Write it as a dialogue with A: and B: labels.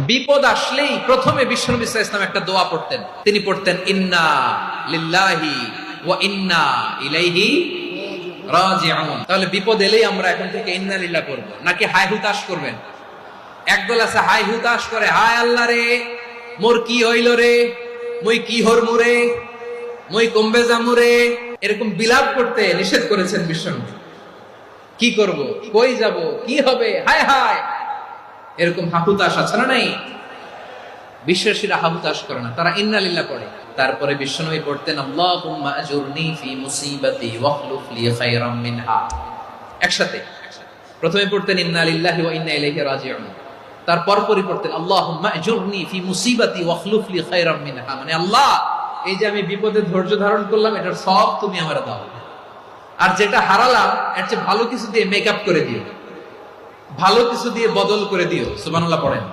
A: বিপদ আসলেই প্রথমে বিশ্বনবী সাল্লাল্লাহু আলাইহি ওয়াসাল্লাম একটা দোয়া পড়তেন। তিনি পড়তেন ইন্না লিল্লাহি ওয়া ইন্না ইলাইহি রাজিউন। তাহলে বিপদ এলেই আমরা এখন থেকে ইন্না লিল্লাহ করব, নাকি হায় হুতাশ করবেন? একদল আছে হায় হুতাশ করে, হায় আল্লাহ রে মোর কি হইল রে, মই কি হরমু রে, মই কমবে যামু রে, এরকম বিলাপ করতে নিষেধ করেছেন বিশ্বনবী। কি করব, কই যাব, কি হবে, হায় হায়, এরকম হাহুতাশ আছে না নাই? বিশ্বাসীরা হাহুতাশ করে না, তারা ইন্না লিল্লাহ পড়ে। তারপরে বিশ্বনবী পড়তেন আল্লাহুম্মা আজুরনি ফি মুসিবাতি ওয়াখলুফ লি খায়রাম মিনহা। একসাথে প্রথমে পড়তেন ইন্না লিল্লাহি ওয়া ইন্না ইলাইহি রাজিউন, তারপর পড়তেন আল্লাহুম্মা আজুরনি ফি মুসিবাতি ওয়াখলুফ লি খায়রাম মিনহা, মানে আল্লাহ এই যে আমি বিপদে ধৈর্য ধারণ করলাম এটার সব তুমি আমারে দাও, আর যেটা হারালাম এর চেয়ে ভালো কিছু দিয়ে মেকআপ করে দিও, ভালো কিছু দিয়ে বদল করে দিও। সুবহানাল্লাহ পড়েন।